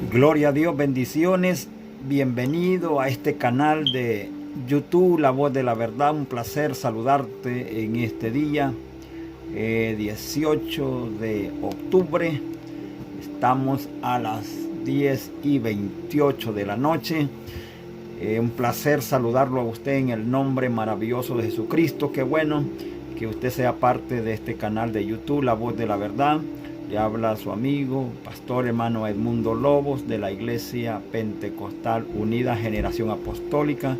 Gloria a Dios, bendiciones. Bienvenido a este canal de YouTube, La Voz de la Verdad. Un placer saludarte en este día, 18 de octubre. Estamos a las 10:28 de la noche. Un placer saludarlo a usted en el nombre maravilloso de Jesucristo. Qué bueno que usted sea parte de este canal de YouTube, La Voz de la Verdad. Le habla su amigo, pastor hermano Edmundo Lobos, de la Iglesia Pentecostal Unida Generación Apostólica.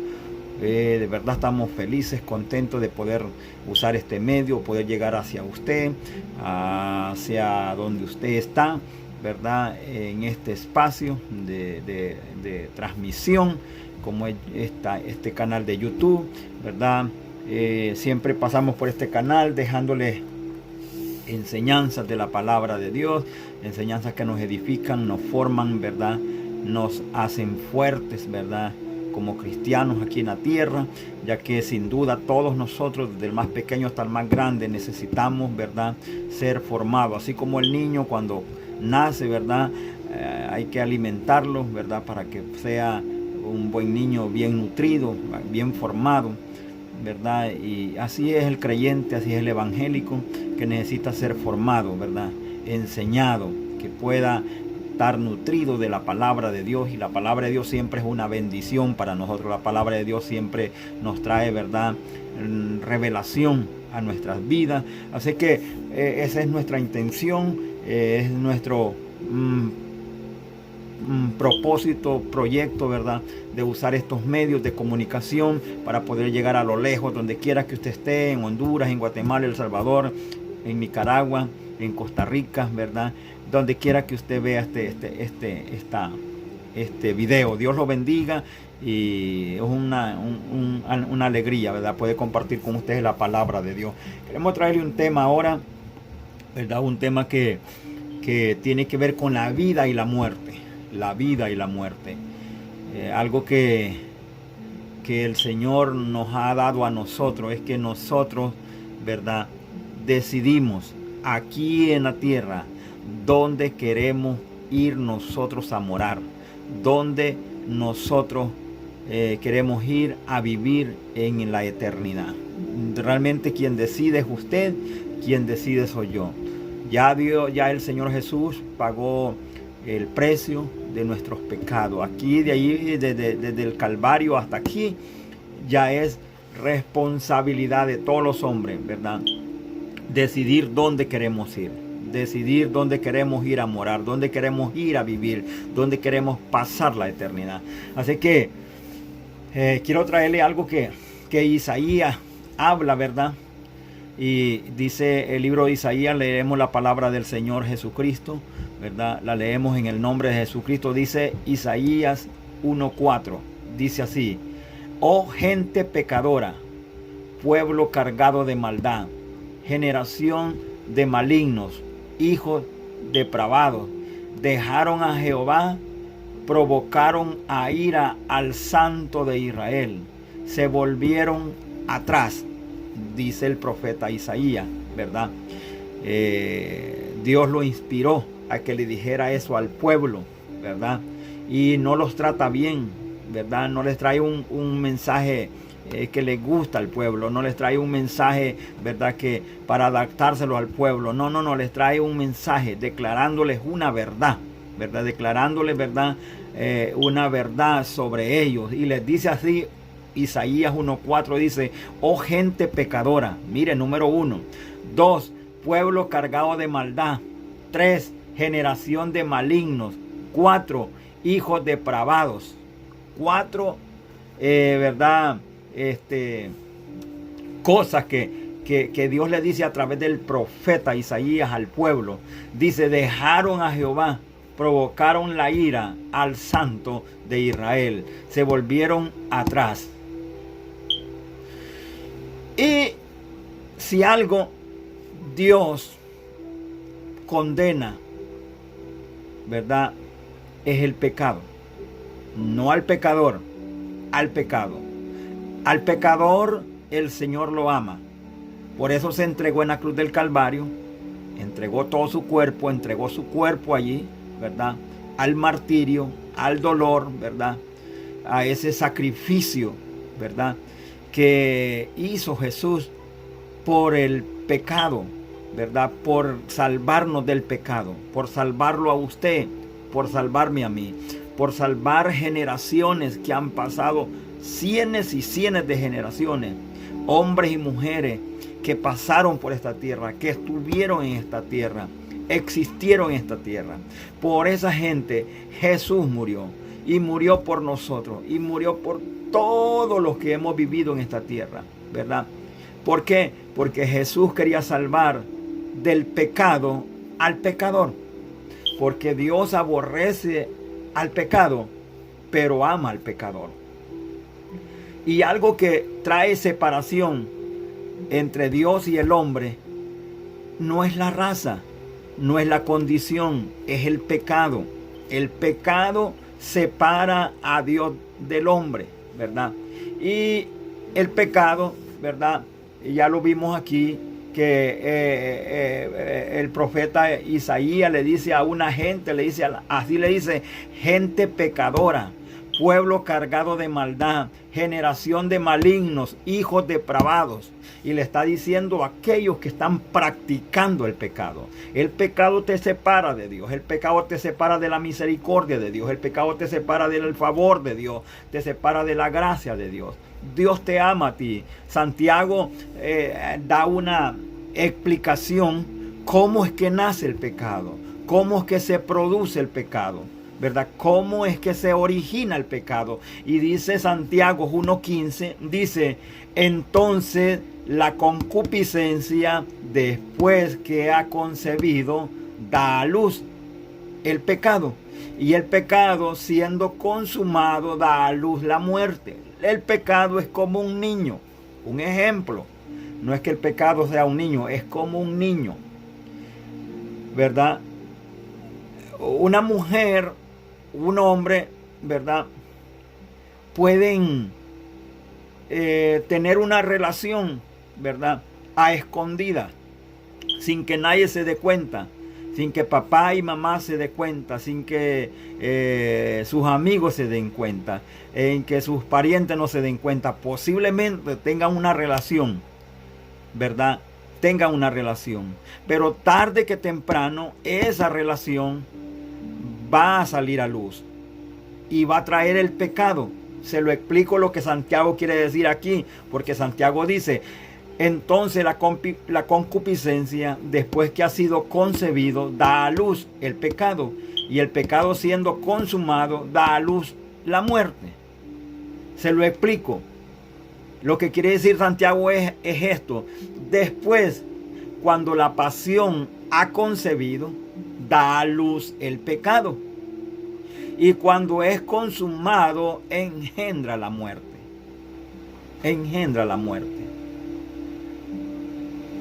De verdad estamos felices, contentos de poder usar este medio, poder llegar hacia usted, hacia donde usted está, ¿verdad? En este espacio de transmisión, como es este canal de YouTube, ¿verdad? Siempre pasamos por este canal dejándole enseñanzas de la palabra de Dios, enseñanzas que nos edifican, nos forman, ¿verdad? Nos hacen fuertes, ¿verdad? Como cristianos aquí en la tierra, ya que sin duda todos nosotros, desde el más pequeño hasta el más grande, necesitamos, ¿verdad? Ser formados, así como el niño cuando nace, ¿verdad? Hay que alimentarlo, ¿verdad? Para que sea un buen niño bien nutrido, bien formado, ¿verdad? Y así es el creyente, así es el evangélico, que necesita ser formado, ¿verdad? Enseñado, que pueda estar nutrido de la palabra de Dios. Y la palabra de Dios siempre es una bendición para nosotros. La palabra de Dios siempre nos trae, ¿verdad? Revelación a nuestras vidas. Así que esa es nuestra intención, es nuestro propósito, proyecto, ¿verdad? De usar estos medios de comunicación para poder llegar a lo lejos, donde quiera que usted esté, en Honduras, en Guatemala, El Salvador, en Nicaragua, en Costa Rica, ¿verdad? Donde quiera que usted vea este video. Dios lo bendiga y es una alegría, ¿verdad? Poder compartir con ustedes la palabra de Dios. Queremos traerle un tema ahora, ¿verdad? Un tema que tiene que ver con la vida y la muerte. La vida y la muerte. Algo que el Señor nos ha dado a nosotros es que nosotros, ¿verdad? Decidimos aquí en la tierra dónde queremos ir nosotros a morar, dónde nosotros queremos ir a vivir en la eternidad. Realmente quien decide es usted, quien decide soy yo. Ya el Señor Jesús pagó el precio de nuestros pecados. Aquí, de allí, desde el Calvario hasta aquí, ya es responsabilidad de todos los hombres, ¿verdad? Decidir dónde queremos ir, decidir dónde queremos ir a morar, dónde queremos ir a vivir, dónde queremos pasar la eternidad. Así que quiero traerle algo que Isaías habla, ¿verdad? Y dice el libro de Isaías, leemos la palabra del Señor Jesucristo, ¿verdad? La leemos en el nombre de Jesucristo. Dice Isaías 1:4, dice así: oh gente pecadora, pueblo cargado de maldad, generación de malignos, hijos depravados, dejaron a Jehová, provocaron a ira al Santo de Israel, se volvieron atrás, dice el profeta Isaías, ¿verdad? Dios lo inspiró a que le dijera eso al pueblo, ¿verdad? Y no los trata bien, ¿verdad? No les trae un mensaje que les gusta al pueblo, no les trae un mensaje, ¿verdad? Que para adaptárselo al pueblo, no, les trae un mensaje declarándoles una verdad, ¿verdad? Declarándoles, ¿verdad? Una verdad sobre ellos. Y les dice así, Isaías 1:4 dice: oh gente pecadora. Mire, número 1. 2, pueblo cargado de maldad. 3, generación de malignos. 4, hijos depravados. 4, ¿verdad? Cosas que Dios le dice a través del profeta Isaías al pueblo. Dice: dejaron a Jehová, provocaron la ira al Santo de Israel, se volvieron atrás. Y si algo Dios condena, ¿verdad? Es el pecado. No al pecador, al pecado. Al pecador el Señor lo ama. Por eso se entregó en la cruz del Calvario, entregó todo su cuerpo, entregó su cuerpo allí, ¿verdad? al martirio, al dolor, ¿verdad? A ese sacrificio, ¿verdad? Que hizo Jesús por el pecado, ¿verdad? Por salvarnos del pecado, por salvarlo a usted, por salvarme a mí, por salvar generaciones que han pasado cientos y cientos de generaciones, hombres y mujeres que pasaron por esta tierra, que estuvieron en esta tierra, existieron en esta tierra. Por esa gente Jesús murió, y murió por nosotros, y murió por todos los que hemos vivido en esta tierra, ¿verdad? ¿Por qué? Porque Jesús quería salvar del pecado al pecador. Porque Dios aborrece al pecado, pero ama al pecador. Y algo que trae separación entre Dios y el hombre no es la raza, no es la condición, es el pecado. El pecado separa a Dios del hombre, ¿verdad? Y el pecado, ¿verdad? Ya lo vimos aquí, que el profeta Isaías le dice a una gente, así le dice, gente pecadora, pueblo cargado de maldad, generación de malignos, hijos depravados. Y le está diciendo a aquellos que están practicando el pecado. El pecado te separa de Dios, el pecado te separa de la misericordia de Dios, el pecado te separa del favor de Dios, te separa de la gracia de Dios. Dios te ama a ti. Santiago da una explicación cómo es que nace el pecado, cómo es que se produce el pecado, ¿verdad? Cómo es que se origina el pecado. Y dice Santiago 1:15, dice, entonces la concupiscencia, después que ha concebido, da a luz el pecado. Y el pecado, siendo consumado, da a luz la muerte. El pecado es como un niño. Un ejemplo. No es que el pecado sea un niño, es como un niño, ¿verdad? Una mujer, un hombre, ¿verdad? Pueden tener una relación, ¿verdad? A escondidas, sin que nadie se dé cuenta, sin que papá y mamá se dé cuenta, sin que sus amigos se den cuenta, en que sus parientes no se den cuenta. Posiblemente tengan una relación, ¿verdad? Tengan una relación, pero tarde que temprano esa relación va a salir a luz y va a traer el pecado. Se lo explico lo que Santiago quiere decir aquí, porque Santiago dice, entonces la concupiscencia, después que ha sido concebido, da a luz el pecado, y el pecado siendo consumado, da a luz la muerte. Se lo explico. Lo que quiere decir Santiago es esto. Después, cuando la pasión ha concebido, da a luz el pecado. Y cuando es consumado, engendra la muerte. Engendra la muerte.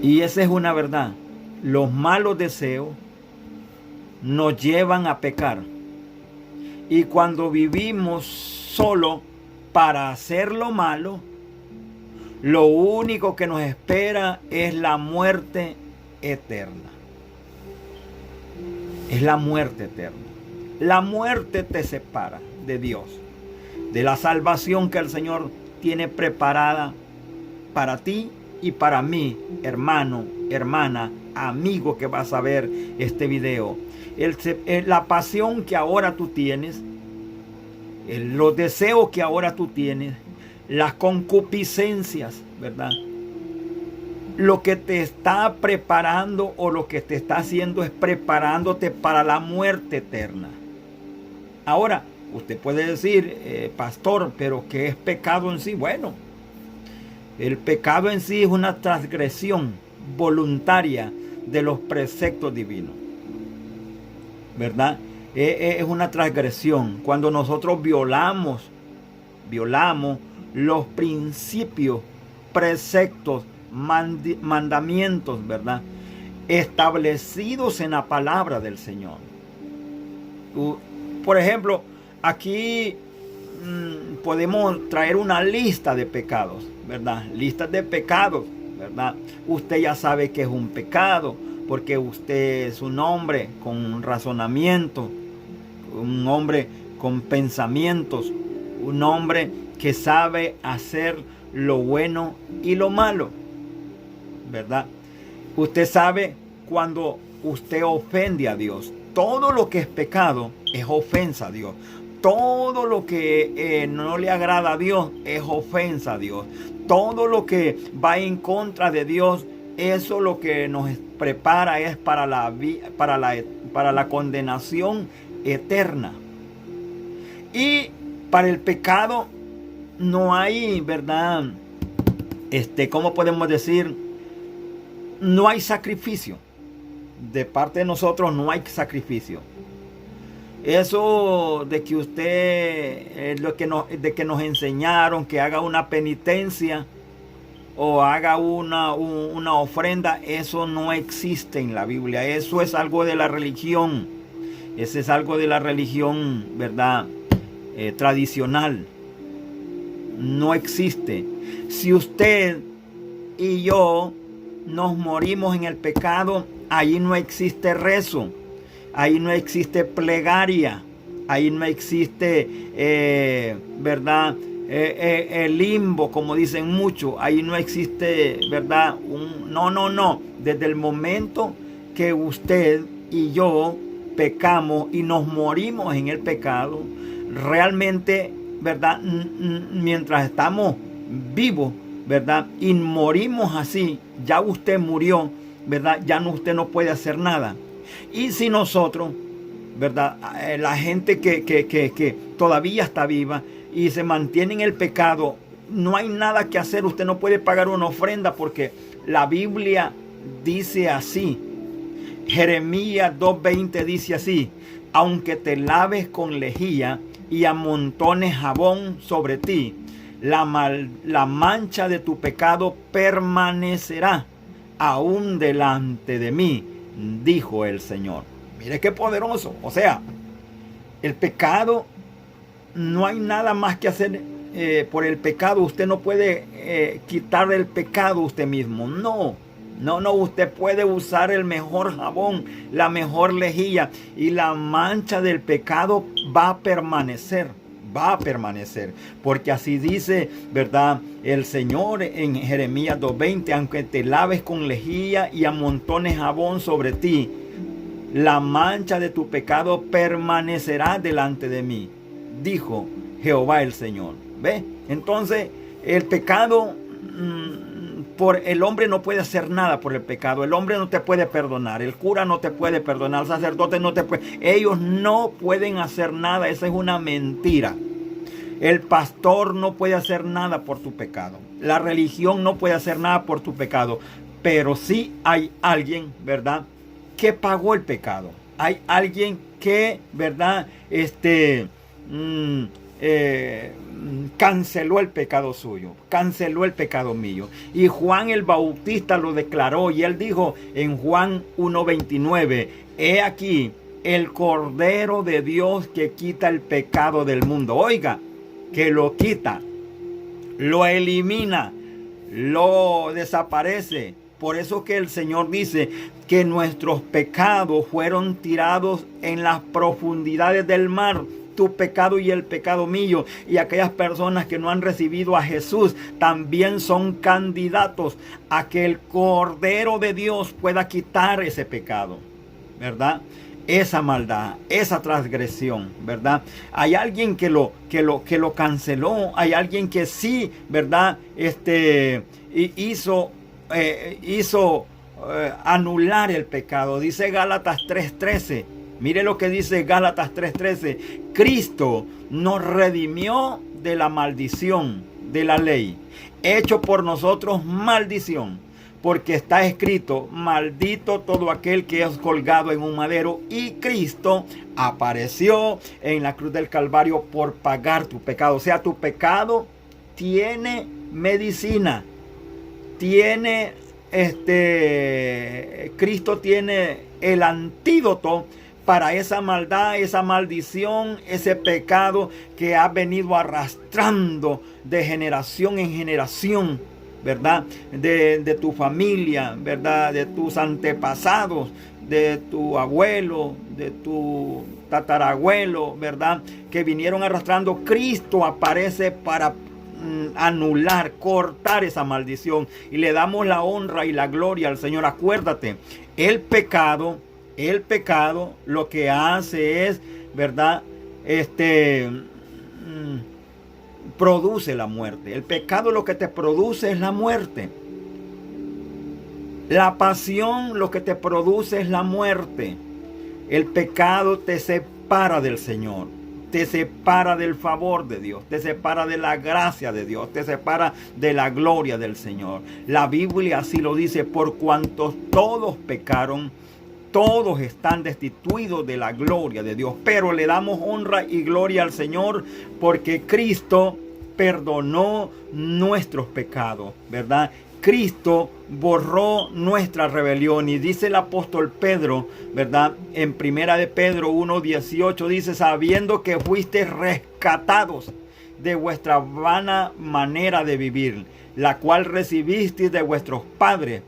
Y esa es una verdad. Los malos deseos nos llevan a pecar. Y cuando vivimos solo para hacer lo malo, lo único que nos espera es la muerte eterna. Es la muerte eterna. La muerte te separa de Dios, de la salvación que el Señor tiene preparada para ti y para mí, hermano, hermana, amigo que vas a ver este video. La pasión que ahora tú tienes, los deseos que ahora tú tienes, las concupiscencias, ¿verdad? Lo que te está preparando o lo que te está haciendo es preparándote para la muerte eterna. Ahora, usted puede decir, pastor, pero ¿qué es pecado en sí? Bueno, el pecado en sí es una transgresión voluntaria de los preceptos divinos, ¿verdad? Es una transgresión. Cuando nosotros violamos los principios, preceptos, mandamientos, ¿verdad? Establecidos en la palabra del Señor. Por ejemplo, aquí podemos traer una lista de pecados, ¿verdad? Listas de pecados, ¿verdad? Usted ya sabe que es un pecado, porque usted es un hombre con razonamiento, un hombre con pensamientos, un hombre que sabe hacer lo bueno y lo malo, ¿verdad? Usted sabe cuando usted ofende a Dios. Todo lo que es pecado es ofensa a Dios. Todo lo que no le agrada a Dios es ofensa a Dios. Todo lo que va en contra de Dios, eso lo que nos prepara es para la condenación eterna. Y para el pecado no hay, ¿verdad? ¿Cómo podemos decir? No hay sacrificio. De parte de nosotros no hay sacrificio. Eso de que usted, de que nos enseñaron que haga una penitencia o haga una ofrenda, eso no existe en la Biblia. Eso es algo de la religión. Ese es algo de la religión, ¿verdad? Tradicional. No existe. Si usted y yo nos morimos en el pecado, ahí no existe rezo, ahí no existe plegaria, ahí no existe, ¿verdad? El limbo, como dicen muchos, ahí no existe, ¿verdad? No. Desde el momento que usted y yo pecamos y nos morimos en el pecado, realmente, ¿verdad? Mientras estamos vivos, ¿verdad? Y morimos así, ya usted murió, ¿verdad? Ya usted no puede hacer nada. Y si nosotros, ¿verdad? La gente que todavía está viva y se mantiene en el pecado, no hay nada que hacer. Usted no puede pagar una ofrenda porque la Biblia dice así. Jeremías 2:20 dice así: aunque te laves con lejía y amontones jabón sobre ti, la mancha de tu pecado permanecerá aún delante de mí, dijo el Señor. Mire qué poderoso. O sea, el pecado, no hay nada más que hacer por el pecado. Usted no puede quitar el pecado usted mismo. No, usted puede usar el mejor jabón, la mejor lejía, y la mancha del pecado va a permanecer. Porque así dice, ¿verdad?, el Señor en Jeremías 2:20: aunque te laves con lejía y amontones jabón sobre ti, la mancha de tu pecado permanecerá delante de mí, dijo Jehová el Señor. ¿Ve? Entonces, el pecado, el hombre no puede hacer nada por el pecado. El hombre no te puede perdonar, el cura no te puede perdonar, el sacerdote no te puede. Ellos no pueden hacer nada. Esa es una mentira. El pastor no puede hacer nada por tu pecado. La religión no puede hacer nada por tu pecado. Pero sí hay alguien, ¿verdad?, que pagó el pecado. Hay alguien que, ¿verdad?, canceló el pecado suyo, canceló el pecado mío. Y Juan el Bautista lo declaró, y él dijo en Juan 1:29: he aquí el Cordero de Dios que quita el pecado del mundo. Oiga, que lo quita, lo elimina, lo desaparece. Por eso que el Señor dice que nuestros pecados fueron tirados en las profundidades del mar. Tu pecado y el pecado mío. Y aquellas personas que no han recibido a Jesús también son candidatos a que el Cordero de Dios pueda quitar ese pecado, ¿verdad? Esa maldad, esa transgresión, ¿verdad? Hay alguien que lo canceló. Hay alguien que sí, ¿verdad?, hizo anular el pecado. Dice Gálatas 3:13. Mire lo que dice Gálatas 3:13. Cristo nos redimió de la maldición de la ley, hecho por nosotros maldición, porque está escrito: maldito todo aquel que es colgado en un madero. Y Cristo apareció en la cruz del Calvario por pagar tu pecado. O sea, tu pecado tiene medicina. Cristo tiene el antídoto para esa maldad, esa maldición, ese pecado que ha venido arrastrando de generación en generación, ¿verdad? De tu familia, ¿verdad? De tus antepasados, de tu abuelo, de tu tatarabuelos, ¿verdad?, que vinieron arrastrando, Cristo aparece para anular, cortar esa maldición, y le damos la honra y la gloria al Señor. Acuérdate, el pecado lo que hace es, ¿verdad?, produce la muerte. El pecado lo que te produce es la muerte. La pasión lo que te produce es la muerte. El pecado te separa del Señor, te separa del favor de Dios, te separa de la gracia de Dios, te separa de la gloria del Señor. La Biblia así lo dice: por cuantos todos pecaron, todos están destituidos de la gloria de Dios. Pero le damos honra y gloria al Señor porque Cristo perdonó nuestros pecados, ¿verdad? Cristo borró nuestra rebelión. Y dice el apóstol Pedro, ¿verdad?, en primera de Pedro 1:18, dice: sabiendo que fuisteis rescatados de vuestra vana manera de vivir, la cual recibisteis de vuestros padres,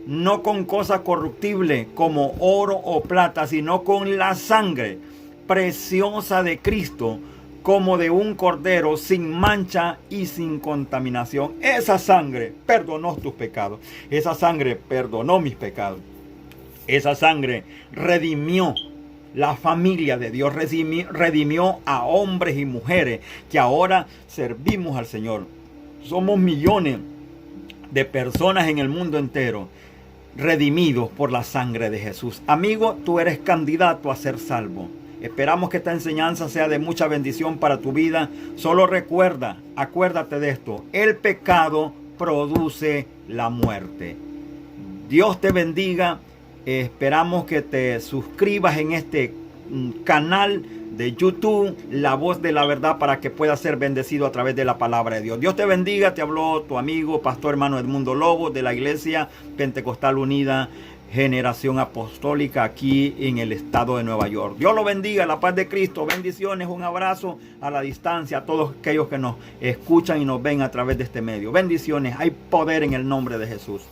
no con cosa corruptible como oro o plata, sino con la sangre preciosa de Cristo, como de un cordero sin mancha y sin contaminación. Esa sangre perdonó tus pecados. Esa sangre perdonó mis pecados. Esa sangre redimió la familia de Dios, redimió a hombres y mujeres que ahora servimos al Señor. Somos millones de personas en el mundo entero redimidos por la sangre de Jesús. Amigo, tú eres candidato a ser salvo. Esperamos que esta enseñanza sea de mucha bendición para tu vida. Solo acuérdate de esto: el pecado produce la muerte. Dios te bendiga. Esperamos que te suscribas en este canal de YouTube, La Voz de la Verdad, para que puedas ser bendecido a través de la palabra de Dios. Dios te bendiga. Te habló tu amigo, pastor hermano Edmundo Lobo, de la Iglesia Pentecostal Unida Generación Apostólica, aquí en el estado de Nueva York. Dios lo bendiga, la paz de Cristo, bendiciones, un abrazo a la distancia a todos aquellos que nos escuchan y nos ven a través de este medio. Bendiciones, hay poder en el nombre de Jesús.